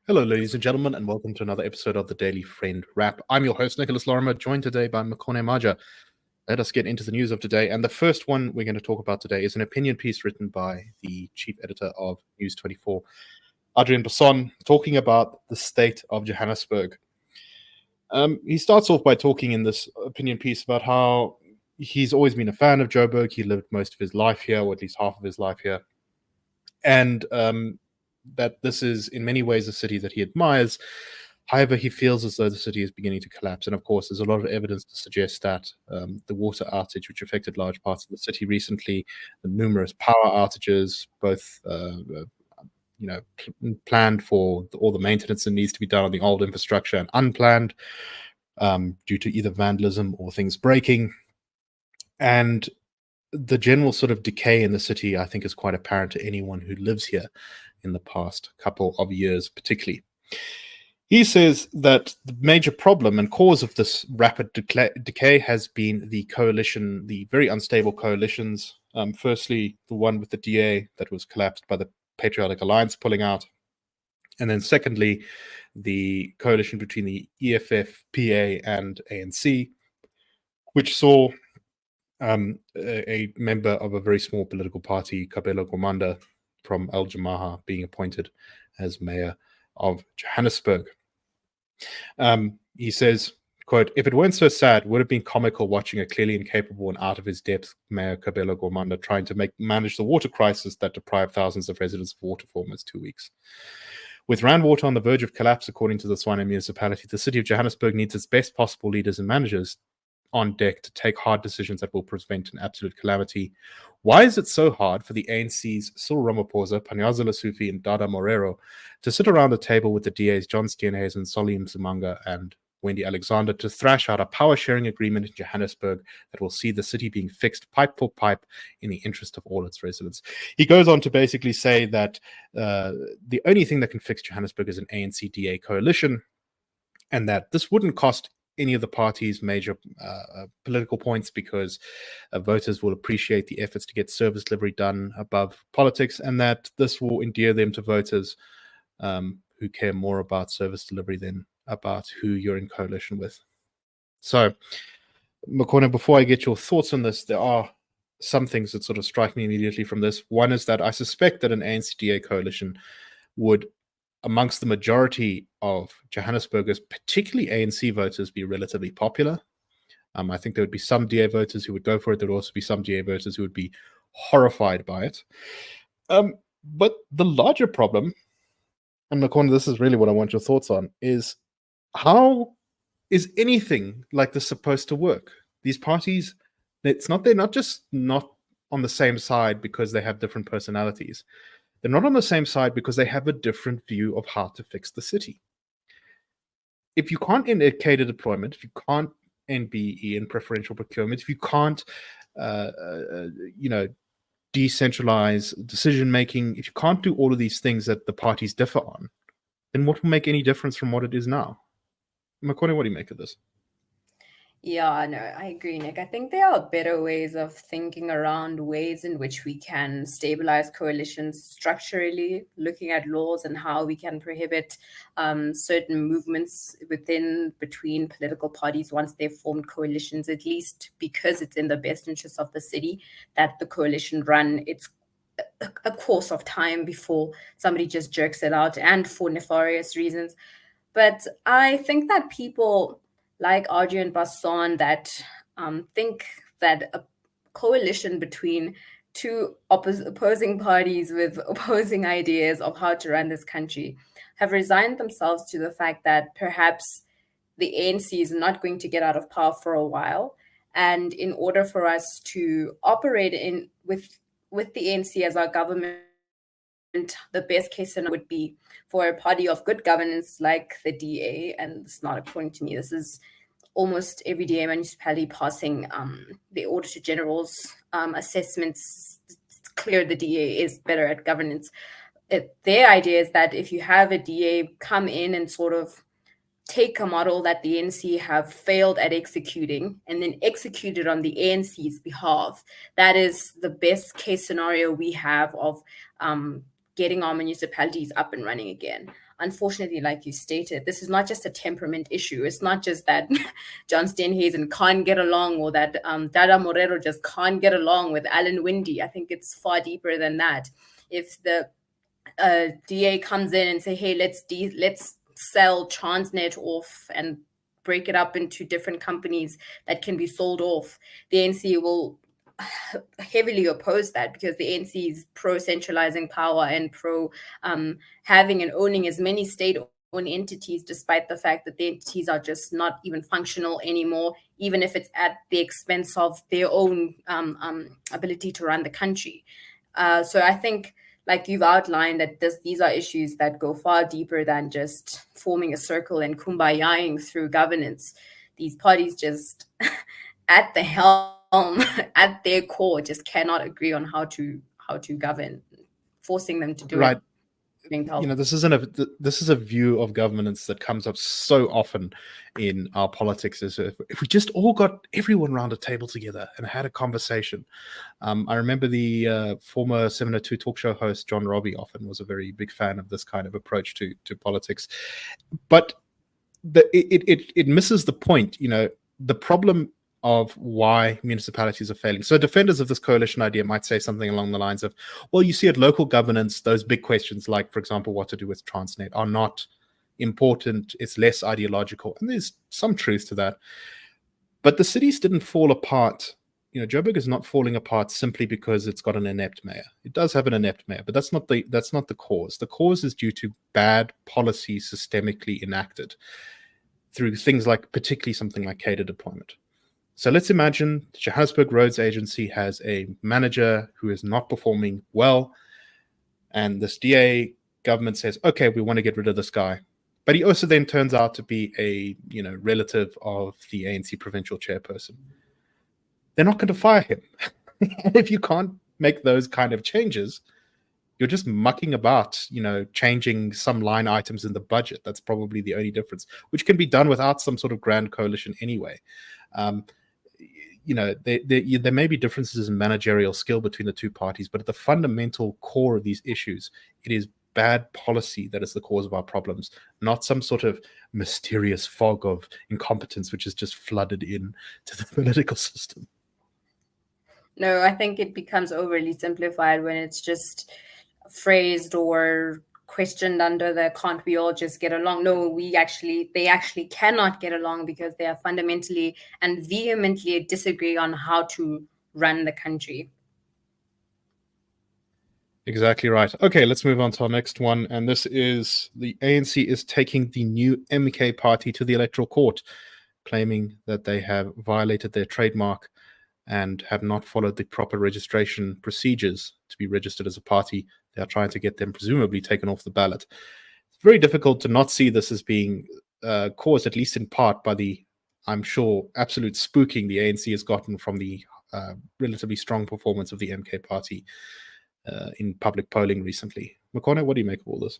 Hello, ladies and gentlemen, and welcome to another episode of the Daily Friend Wrap. I'm your host, Nicholas Lorimer, joined today by Makone Maja. Let us get into the news of today. And the first one we're going to talk about today is an opinion piece written by the chief editor of News 24, Adriaan Basson, talking about the state of Johannesburg. He starts off by talking in this opinion piece about how he's always been a fan of Joburg. He lived most of his life here, or at least half of his life here. And that this is in many ways a city that he admires. However, he feels as though the city is beginning to collapse. And of course, there's a lot of evidence to suggest that the water outage, which affected large parts of the city recently, the numerous power outages, both planned for all the maintenance that needs to be done on the old infrastructure and unplanned due to either vandalism or things breaking. And the general sort of decay in the city, I think, is quite apparent to anyone who lives here in the past couple of years, particularly. He says that the major problem and cause of this rapid decay has been the coalition, the very unstable coalitions. Firstly, the one with the DA that was collapsed by the Patriotic Alliance pulling out. And then secondly, the coalition between the EFF, PA, and ANC, which saw a member of a very small political party, Kabelo Gwamanda from Al Jamaha, being appointed as mayor of Johannesburg. He says, quote, "If it weren't so sad, would have been comical watching a clearly incapable and out of his depth Mayor Kabelo Gwamanda trying to manage the water crisis that deprived thousands of residents of water for almost 2 weeks. With Rand Water on the verge of collapse, according to the Tshwane municipality, the city of Johannesburg needs its best possible leaders and managers on deck to take hard decisions that will prevent an absolute calamity. Why is it so hard for the ANC's Cyril Ramaphosa, Panyaza Lesufi, and Dada Morero to sit around the table with the DAs John Steenhuisen, Solim Zimanga, and Wendy Alexander to thrash out a power-sharing agreement in Johannesburg that will see the city being fixed pipe for pipe in the interest of all its residents?" He goes on to basically say that the only thing that can fix Johannesburg is an ANC-DA coalition, and that this wouldn't cost any of the party's major political points because voters will appreciate the efforts to get service delivery done above politics, and that this will endear them to voters who care more about service delivery than about who you're in coalition with. So, Makone, before I get your thoughts on this, there are some things that sort of strike me immediately from this. One is that I suspect that an ANC-DA coalition would, amongst the majority of Johannesburgers, particularly ANC voters, be relatively popular. I think there would be some DA voters who would go for it. There would also be some DA voters who would be horrified by it. But the larger problem, and Makone, this is really what I want your thoughts on, is how is anything like this supposed to work? These parties, they're not just not on the same side because they have different personalities. They're not on the same side because they have a different view of how to fix the city. If you can't end CADA deployment, if you can't end BEE and preferential procurement, if you can't, decentralize decision making, if you can't do all of these things that the parties differ on, then what will make any difference from what it is now? Makone, what do you make of this? Yeah, no, I agree, Nick. I think there are better ways of thinking around ways in which we can stabilize coalitions structurally, looking at laws and how we can prohibit certain movements between political parties once they've formed coalitions, at least because it's in the best interest of the city that the coalition run its a course of time before somebody just jerks it out, and for nefarious reasons. But I think that people like Adriaan Basson that think that a coalition between two opposing parties with opposing ideas of how to run this country have resigned themselves to the fact that perhaps the ANC is not going to get out of power for a while. And in order for us to operate with the ANC as our government, the best case scenario would be for a party of good governance like the DA, and it's not according to me, this is almost every DA municipality passing the Auditor General's assessments. It's clear the DA is better at governance. Their idea is that if you have a DA come in and sort of take a model that the ANC have failed at executing and then execute it on the ANC's behalf. That is the best case scenario we have of getting our municipalities up and running again. Unfortunately, like you stated, this is not just a temperament issue. It's not just that John Steenhuisen can't get along, or that Dada Morero just can't get along with Alan Winde. I think it's far deeper than that. If the DA comes in and say, hey, let's sell Transnet off and break it up into different companies that can be sold off, the ANC will heavily oppose that, because the ANC is pro-centralizing power and pro having and owning as many state-owned entities, despite the fact that the entities are just not even functional anymore, even if it's at the expense of their own ability to run the country. So I think, like you've outlined, that these are issues that go far deeper than just forming a circle and kumbayaing through governance. These parties just, at the helm, at their core, just cannot agree on how to govern. Forcing them to do Right. it. This is a view of governance that comes up so often in our politics. Is if we just all got everyone around a table together and had a conversation. I remember the former 702 talk show host John Robbie often was a very big fan of this kind of approach to politics, but it misses the point. The problem of why municipalities are failing. So defenders of this coalition idea might say something along the lines of, well, you see, at local governance, those big questions like, for example, what to do with Transnet are not important. It's less ideological. And there's some truth to that. But the cities didn't fall apart. Joburg is not falling apart simply because it's got an inept mayor. It does have an inept mayor, but that's not the cause. The cause is due to bad policy systemically enacted through things like, particularly something like cadre deployment. So let's imagine the Johannesburg Roads Agency has a manager who is not performing well, and this DA government says, okay, we want to get rid of this guy. But he also then turns out to be a relative of the ANC provincial chairperson. They're not going to fire him. And if you can't make those kind of changes, you're just mucking about, changing some line items in the budget. That's probably the only difference, which can be done without some sort of grand coalition anyway. There may be differences in managerial skill between the two parties, but at the fundamental core of these issues, it is bad policy that is the cause of our problems, not some sort of mysterious fog of incompetence which is just flooded in to the political system. No, I think it becomes overly simplified when it's just phrased or questioned under the can't we all just get along. No, they actually cannot get along because they are fundamentally and vehemently disagree on how to run the country. Exactly right. Okay, let's move on to our next one. And this is the ANC is taking the new MK party to the electoral court, claiming that they have violated their trademark and have not followed the proper registration procedures to be registered as a party. They are trying to get them presumably taken off the ballot. It's very difficult to not see this as being caused, at least in part, by the, I'm sure, absolute spooking the ANC has gotten from the relatively strong performance of the MK party in public polling recently. Makone, what do you make of all this?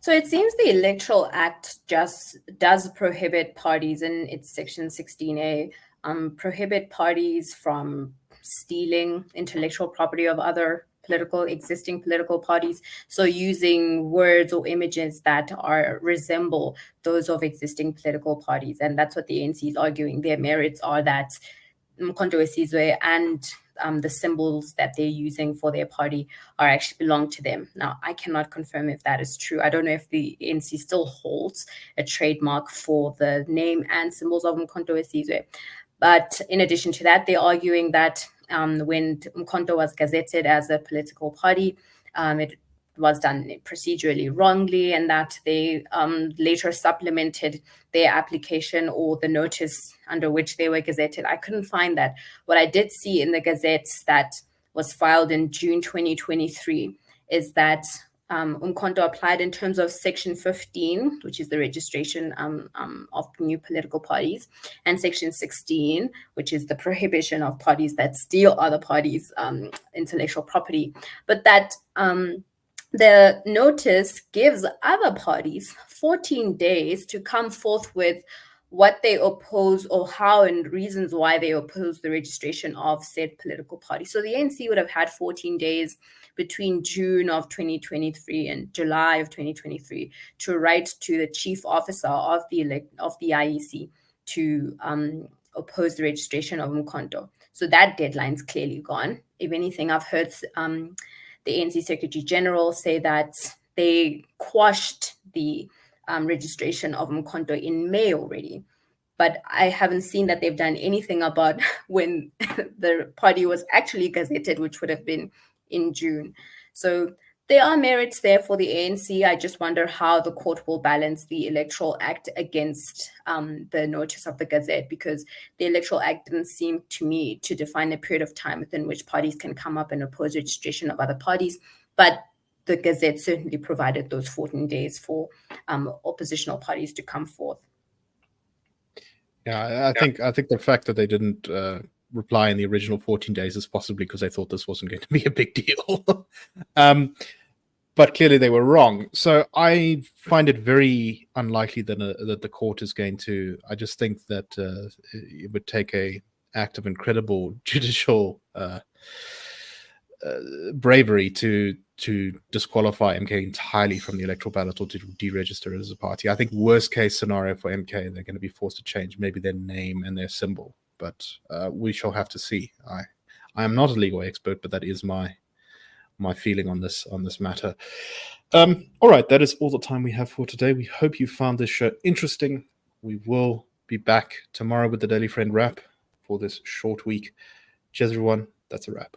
So it seems the Electoral Act just does prohibit parties in its Section 16A, prohibit parties from stealing intellectual property of other existing political parties. So using words or images that resemble those of existing political parties. And that's what the ANC is arguing. Their merits are that Mkhonto weSizwe and the symbols that they're using for their party actually belong to them. Now, I cannot confirm if that is true. I don't know if the ANC still holds a trademark for the name and symbols of Mkhonto weSizwe. But in addition to that, they're arguing that when Mkhonto was gazetted as a political party, it was done procedurally wrongly, and that they later supplemented their application or the notice under which they were gazetted. I couldn't find that. What I did see in the gazettes that was filed in June 2023 is that Mkhonto applied in terms of Section 15, which is the registration of new political parties, and Section 16, which is the prohibition of parties that steal other parties' intellectual property. But that the notice gives other parties 14 days to come forth with what they oppose or how and reasons why they oppose the registration of said political party. So the ANC would have had 14 days between June of 2023 and July of 2023 to write to the chief officer of the IEC to oppose the registration of Mkhonto. So that deadline's clearly gone. If anything, I've heard the ANC Secretary General say that they quashed the registration of Mkhonto in May already. But I haven't seen that they've done anything about when the party was actually gazetted, which would have been in June. So there are merits there for the ANC. I just wonder how the court will balance the Electoral Act against the notice of the Gazette, because the Electoral Act didn't seem to me to define a period of time within which parties can come up and oppose registration of other parties. But the Gazette certainly provided those 14 days for oppositional parties to come forth. Yeah, I think the fact that they didn't reply in the original 14 days is possibly because they thought this wasn't going to be a big deal. But clearly they were wrong. So I find it very unlikely that the court is going to. I just think that it would take an act of incredible judicial bravery to disqualify MK entirely from the electoral ballot or to deregister it as a party. I think worst case scenario for MK, they're going to be forced to change maybe their name and their symbol, but we shall have to see. I am not a legal expert, but that is my feeling on this matter. All right, that is all the time we have for today. We hope you found this show interesting. We will be back tomorrow with the Daily Friend wrap for this short week. Cheers, everyone. That's a wrap.